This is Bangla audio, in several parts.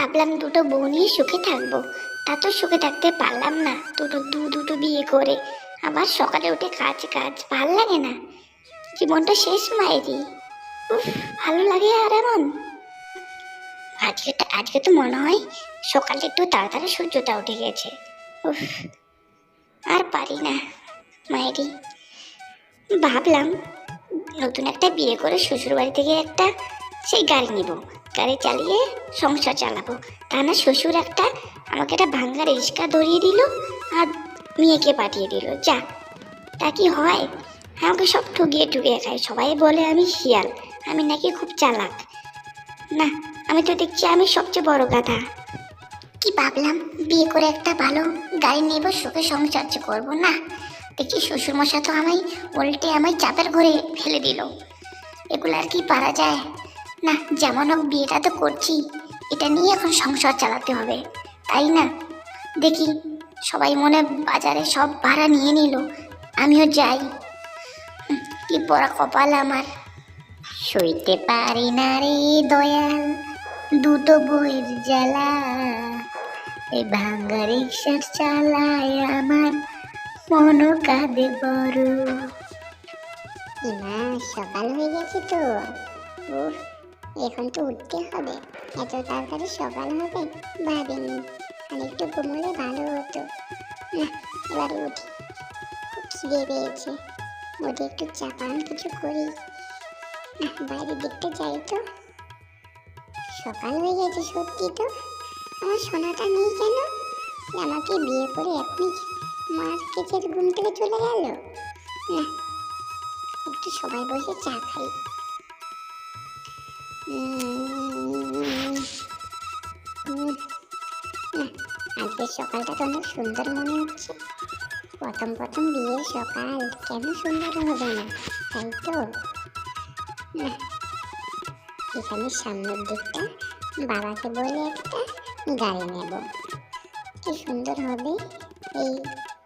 ভাবলাম দুটো বউ নিয়ে সুখে থাকবো, তা তো সুখে থাকতে পারলাম না। দুটো বিয়ে করে আবার সকালে উঠে কাজ কাজ, ভাল লাগে না। জীবনটা শেষ মায়েরই। উফ, ভালো লাগে আর এমন। আজকে তো মনে হয় সকালে একটু তাড়াতাড়ি সূর্যটা উঠে গেছে। উফ, আর পারি না মায়েরই। ভাবলাম নতুন একটা বিয়ে করে শ্বশুর বাড়ি থেকে একটা সেই গাড়ি নিব, গাড়ি চালিয়ে সংসার চালাবো। তা না শ্বশুর আমাকে একটা ভাঙ্গা রিক্সা ধরিয়ে দিল আর মেয়েকে পাঠিয়ে দিল। যা, তা কি হয়? আমাকে সব ঠুকিয়ে খায়, সবাই বলে আমি শিয়াল, আমি নাকি খুব চালাক। না, আমি তো দেখছি আমি সবচেয়ে বড় গাধা। কি ভাবলাম বিয়ে করে একটা ভালো গাড়ি নেব, সুখে সংসার করবো। না, দেখি শ্বশুরমশাই তো উল্টে আমায় চাপের ঘরে ফেলে দিল। এগুলো আর কি পারা যায়? না, যেমন হোক বিয়েটা তো করছি, এটা নিয়ে এখন সংসার চালাতে হবে, তাই না? দেখি সবাই মনে বাজারে সব ভাড়া নিয়ে নিল, আমিও যাই। কি পড়া কপাল আমার। সইতে পারি না রে দয়াল দুটো বইয়ের জ্বালা, এই ভাঙ্গা রিক্সার চালায় আমার মন কাঁদে বড়। না, সকাল হয়ে গেছে তো। উফ, এখন তো উঠতে হবে। এত তাড়াতাড়ি সকাল হবে ভাবিনি। আর একটু ঘুমোলে ভালো হতো। না, এবার উঠি, খুব খিদে পেয়েছে। উঠে একটু চা পান কিছু করি। বাইরের দিকটা যাই তো। সকাল হয়ে গেছে সত্যি তো। আমার সোনাটা নেই কেন? আমাকে বিয়ে করে আপনি মার কেচের ঘুম থেকে চলে গেল। না, একটু সবাই বসে চা খাই। আজকের সকালটা তো অনেক সুন্দর মনে হচ্ছে। প্রথম বিয়ের সকাল, কেন সুন্দর হবে না, তাই তো? এখানে সামনের দিকটা বাবাকে বলে একটা গাড়ি নেব, কি সুন্দর হবে। এই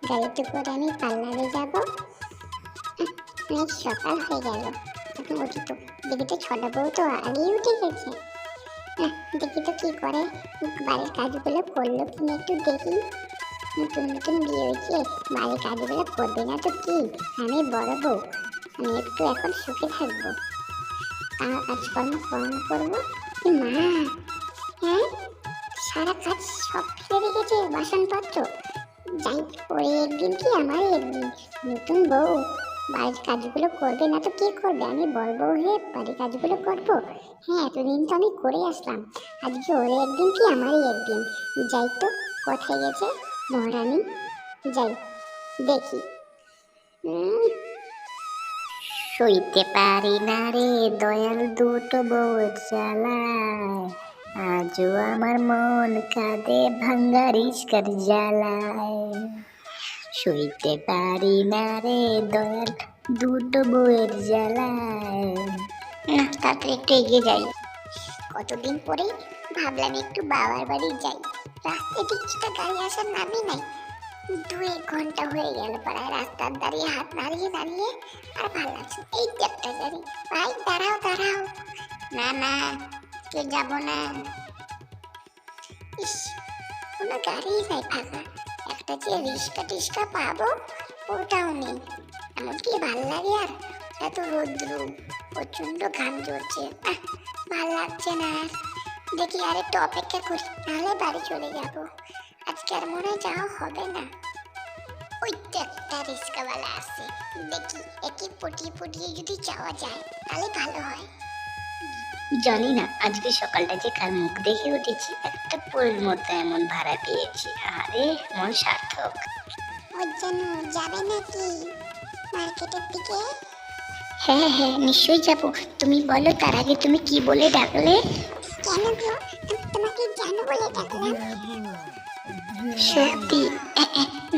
গাড়িতে করে আমি পার্লারে যাব। অনেক সকাল হয়ে গেল, এখন উঠি তো। দেখি তো ছোট বউ তো আগেই উঠে গেছে। দেখি তো কি করে, বাড়ির কাজগুলো করলো কিনা একটু দেখি। নতুন বিয়ে হয়েছে, বাড়ির কাজগুলো করবে না তো কি? আমি বড় বউ, আমি একটু এখন সুখে থাকবো, আমার কাজকর্ম করবো। মা, হ্যাঁ, সারা কাজ সব ফেলে রেখেছে, বাসনপত্র। যাই, ওই একদিন কি আমার একদিন। নতুন বউ বাড়ির কাজগুলো করবে না তো কে করবে? আমি বড় বউ হয়ে বাড়ির কাজগুলো করবো। হ্যাঁ, এতদিন তো আমি করে আসলাম, আজকে ওর একদিন কি আমারই একদিন। যাই তো, কোথায় গেছে মহারানী? যাই দেখি। সইতে পারি না রে দয়াল দুটো বউয়ের জ্বালায়, আজও আমার মন কাঁদে ভাঙ্গা রিক্সার জ্বালায়। সইতে পারি না রে দয়াল দুটো বউয়ের জ্বালায়। না, তাড়াতাড়ি একটু এগিয়ে যাই। কতদিন পরে ভাবলাম একটু বাবার বাড়ি যাই। রাস্তায় দেখছি তো গাড়ি আসার নামই নাই। 2-1 ঘন্টা হয়ে গেল প্রায় রাস্তার দাঁড়িয়ে, হাত নাড়িয়ে আর ভালো লাগছে। এই তো একটা গাড়ি। ভাই দাঁড়াও। না না, কে যাব না। ইস, কোনো গাড়ি নাই, ফাঁকা। একটা যে রিক্সা পাবো ওটাও নেই। এমনকি ভাল লাগে আর, এত রৌদ্র, প্রচন্ড ঘাম ঝরছে। ভাল লাগছে না আর। দেখি আর একটু অপেক্ষা করি, নাহলে বাড়ি চলে যাব। আজকে আর মনে হয় যাওয়া হবে না। ওই তো একটা রিক্সাওয়ালা আছে, দেখি একে পটিয়ে যদি যাওয়া যায় তাহলে ভালো হয়। জানি না আজকে সকালটা যে কার মুখ দেখে উঠেছি, একটা পরের মতো এমন ভাড়া পেয়েছি। আরে মন সার্থক। ওর জন্য যাবে নাকি মার্কেটের দিকে? হ্যাঁ, নিশ্চয়ই যাব। তুমি বলো, তার আগে তুমি কি বলে ডাকলে? কেন গো, তোমাকে জানো বলে ডাকলাম। সত্যি?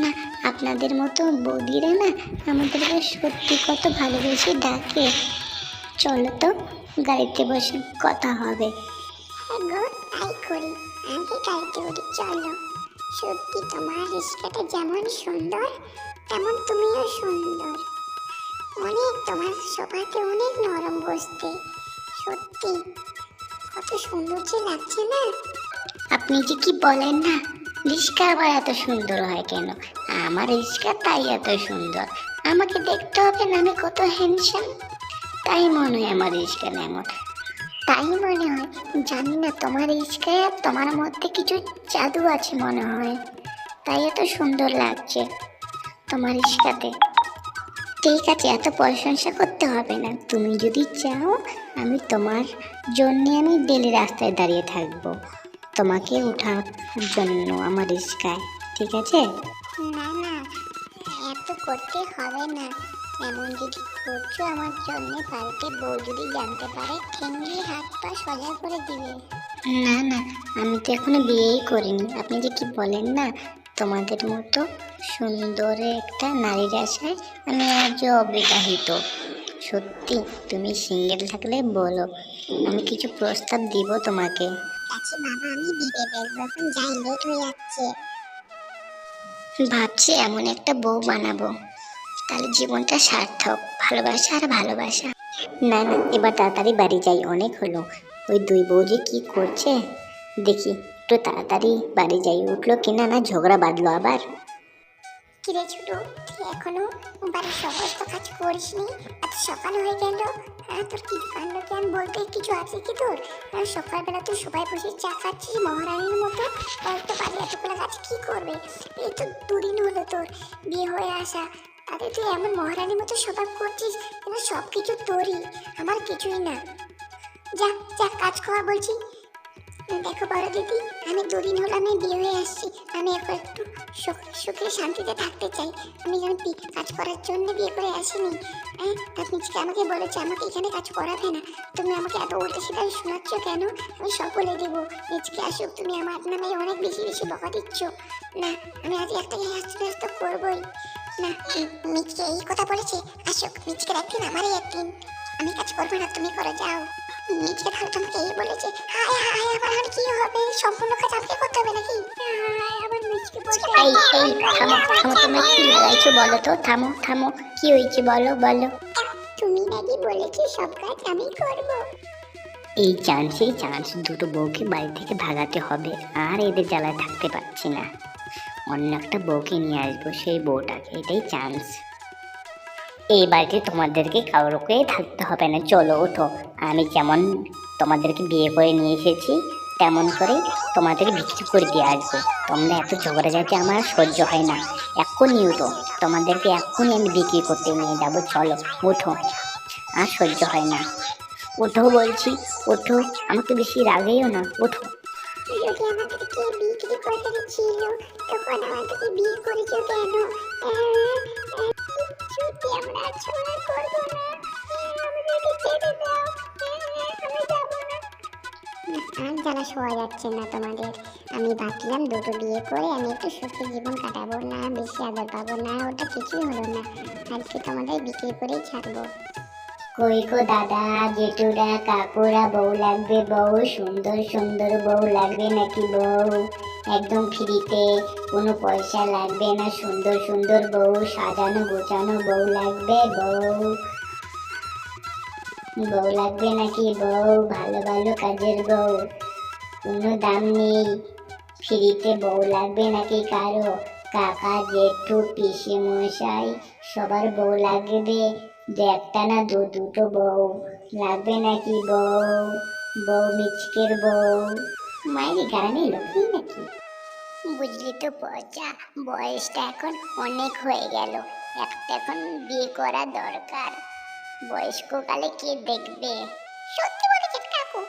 না, আপনাদের মতো বৌদিরা না আমাদেরকে সত্যি কত ভালোবেসে ডাকে। চলো তো, গাড়িতে বসে কথা হবে। হ্যাঁ গো, তাই করি। আমি গাড়িতে উঠি, চলো। সত্যি তোমার রিক্সাটা যেমন সুন্দর, তেমন তুমিও সুন্দর। অনেক, তোমার সোফাতে অনেক নরম বসতে। সত্যি কত সুন্দর যে লাগছে না। আপনি যে কি বলেন না, রিস্কা আবার এত সুন্দর হয় কেন? আমার রিস্কা তাই এত সুন্দর। আমাকে দেখতে হবে না আমি কত হ্যান্ডসাম, তাই মনে হয় আমার রিস্কা এমন। তাই মনে হয়, জানি না, তোমার রিস্কায় আর তোমার মধ্যে কিছু জাদু আছে মনে হয়, তাই এত সুন্দর লাগছে তোমার রিস্কাতে। ঠিক আছে, এত প্রশংসা করতে হবে না। তুমি যদি চাও আমি তোমার জন্য আমি ডেলি রাস্তায় দাঁড়িয়ে থাকবো তোমাকে ওঠার জন্য আমার রিস্কায়, ঠিক আছে? না না, এত করতে হবে না। এমন যদি করছো আমার জন্য, বাড়িতে বউ যদি জানতে পারে ঠেঙ্গি হাত পা সোজা করে দিবে। না না, আমি তো এখনো বিয়েই করিনি। আপনি যে কি বলেন না, তোমাদের মতো সুন্দর একটা নারীর আশায় আমি আজও অবিবাহিত। সত্যি, তুমি সিঙ্গেল থাকলে বলো, আমি কিছু প্রস্তাব দিব তোমাকে। আচ্ছা বাবা, আমি বিয়ে দেখবো, এখন যাই, লেট হয়ে যাচ্ছে। ভাবছি এমন একটা বউ বানাবো, তাহলে জীবনটা সার্থক। ভালোবাসা আর ভালোবাসা। না না, এবার তাড়াতাড়ি বাড়ি যাই, অনেক হলো। ওই দুই বউ যে কি করছে দেখি, একটু তাড়াতাড়ি বাড়ি যাই। উঠলো কিনা না ঝগড়া বাঁধলো আবার। কিরে ছোট, তুই এখনো বাড়ির সমস্ত কাজ করিসনি? এত সকাল হয়ে গেল। হ্যাঁ, তোর কি কাণ্ড জ্ঞান বলতে কিছু আছে কি তোর? সকালবেলা তুই সবাই বসে চা খাচ্ছিস মহারানীর মতো, আর তো বাড়ি এতগুলো কাজ কি করবে? এই তো দুদিন হলো তোর বিয়ে হয়ে আসা, তাতে তুই এমন মহারানীর মতো স্বভাব করছিস যেন সব কিছু তোরই, আমার কিছুই না। যা যা কাজ কর বলছি। দেখো বড় দিদি, আমি দুদিন হলো আমি বিয়ে হয়ে আসছি। আমি এখন একটু সুখে শান্তিতে থাকতে চাই। আমি যেন কাজ করার জন্য বিয়ে করে আসিনি। হ্যাঁ, আপনি আমাকে বলেছে আমাকে এখানে কাজ করাবে না। তুমি আমাকে এত উল্টো সিধা শোনাচ্ছ কেন? আমি সব বলে দেবো। নিজকে আসুক, তুমি আমার নামে অনেক বেশি বেশি বকা দিচ্ছ। না, আমি আজ একটা ব্যস্ত করবোই না। নিজকে এই কথা বলেছে, আসুক নিজকের একদিন, আমারই একদিন। আমি কাজ করবো না, তুমি করে যাও। নিজে তাহলে তোমাকে এই বলেছে, হায় হায় আমার কি হবে? সম্পূর্ণ কাজ আমাকে করতে হবে নাকি? হায় আবার মিচকে বলছে। এই এই থামো থামো, তোমরা কি লাগাইছো বলো তো? থামো থামো, কি হয়েছে বলো বলো। তুমি নাকি বলেছি সব কাজ আমি করব। এই চান্স দুটো বউকে বাড়ি থেকে ভাগাতে হবে। আর এদের জ্বালায় থাকতে পারছি না, অন্য একটা বউকে নিয়ে আসবো, সেই বউটাকে। এটাই চান্স। এই বাড়িতে তোমাদেরকে কাউকে থাকতে হবে না, চলো ওঠো। আমি যেমন তোমাদেরকে বিয়ে করে নিয়ে এসেছি তেমন করে তোমাদের বিক্রি করে দিয়ে আসবো। তোমরা এত ঝগড়াঝাটি আমার সহ্য হয় না। এক্ষুনি ওঠো, তোমাদেরকে এক্ষুনি আমি বিক্রি করতে নিয়ে যাবো, চলো ওঠো। আর সহ্য হয় না, ওঠো বলছি, ওঠো। আমাকে বেশি রাগেও না, ওঠো। যদি আমাদেরকে বিক্রি করে দিচ্ছিল, তখন আমাদেরকে বিয়ে করেছো কেন? সত্যি আমরা আর ঝগড়া করবো না। আমাদেরকে ছেড়ে দাও, আমি যাবো না। আর জ্বালা শোয়া যাচ্ছে না তোমাদের। আমি ভাবলাম দুটো বিয়ে করে আমি একটু সুখী জীবন কাটাবো, না বেশি আদর পাবো, না ওটা কিছুই হলো না। আজকে তোমাদের বিক্রি করেই ছাড়বো। কই গো দাদা, জেঠুরা, কাকুরা, বউ লাগবে বউ? সুন্দর সুন্দর বউ লাগবে নাকি বউ? একদম ফ্রিতে, কোনো পয়সা লাগবে না। সুন্দর সুন্দর বউ, সাজানো গোছানো বউ লাগবে বউ? বউ লাগবে নাকি বউ? ভালো ভালো কাজের বউ, কোনো দাম নেই। ফ্রিতে বউ লাগবে নাকি কারো? কাকা, জেঠু, পিসি মশাই, সবার বউ লাগবে? একটা না দুটো বউ লাগবে নাকি বউ? বউ মিচকের বউ, মায়ের গানে লোকই নাকি? বুঝলি তো পচা, বয়সটা এখন অনেক হয়ে গেল, একটা এখন বিয়ে করা দরকার। বয়স্ককালে কে দেখবে? সত্যি বলেছেন কাকু,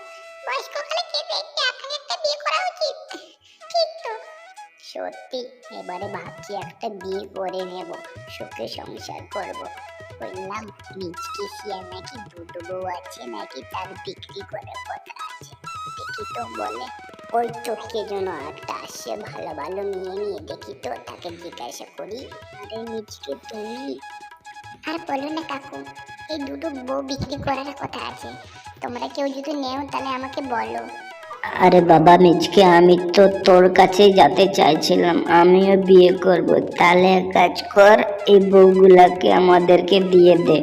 বয়স্ককালে কে দেখবে? এখন একটা বিয়ে করা উচিত। ঠিক তো, সত্যি। এবারে ভাবছি একটা বিয়ে করে নেব, সুখে সংসার করব। বললাম মিচকে শিয়ার নাকি দুটো বউ আছে, নাকি তার বিক্রি করার কথা আছে। দেখি তো বলে। ওই তো কে যেন একটা আসছে, ভালো ভালো মেয়ে নিয়ে, দেখি তো তাকে জিজ্ঞাসা করি। আরে মিচকে তুমি? আর বলো না কাকু, এই দুটো বউ বিক্রি করার কথা আছে। তোমরা কেউ যদি নেও তাহলে আমাকে বলো। আরে বাবা মিচকে, আমি তো তোর কাছেই যেতে চাইছিলাম, আমিও বিয়ে করব। তাহলে এক কাজ কর, এই বউগুলাকে আমাদেরকে দিয়ে দে।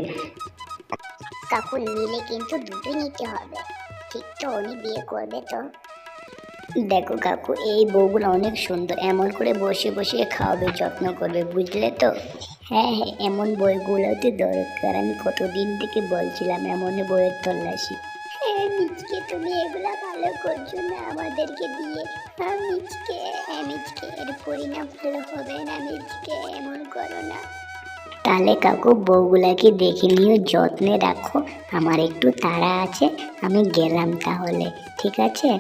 কাকু নিলে কিন্তু দুটোই নিতে হবে, ঠিক তো? উনি বিয়ে করবে তো? দেখো কাকু, এই বউগুলো অনেক সুন্দর, এমন করে বসে বসে খাওয়াবে, যত্ন করবে, বুঝলে তো? হ্যাঁ হ্যাঁ, এমন বইগুলো তো দরকার। আমি কতদিন থেকে বলছিলাম এমন বইয়ের তল্লাশি। হ্যাঁ মিচকে, তুমি এগুলা ভালো করছো না আমাদেরকে দিয়ে। হ্যাঁ মিচকে, মিচকে, এর পরিণাম ভালো হবে না মিচকে, এমন করো না। তাহলে কাকু বউগুলাকে দেখে নিও, যত্নে রাখো। আমার একটু তাড়া আছে, আমি গেলাম তাহলে, ঠিক আছে?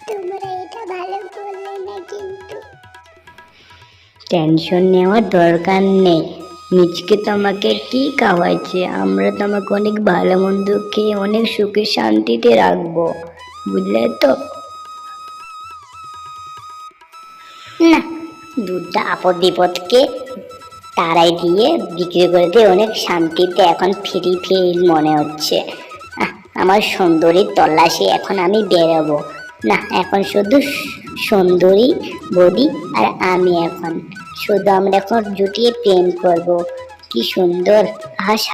তোমরা এটা ভালো করলে না কিন্তু। টেনশন নেওয়ার দরকার নেই। মিচকে তোমাকে কি খাওয়াইছে, আমরা তোমাকে অনেক ভালো মন্দ খেয়ে অনেক সুখে শান্তিতে রাখবো, বুঝলে তো? না, দুধটা আপদ বিপদকে তারাই দিয়ে বিক্রি করে দিয়ে অনেক শান্তিতে এখন ফ্রি ফিল মনে হচ্ছে। আমার সুন্দরীর তল্লাশি এখন আমি বেরোবো না, এখন শুধু সুন্দরী বডি আর আমি, এখন শুধু আমরা এখন জুটিয়ে প্রেম করব। কি সুন্দর! আহা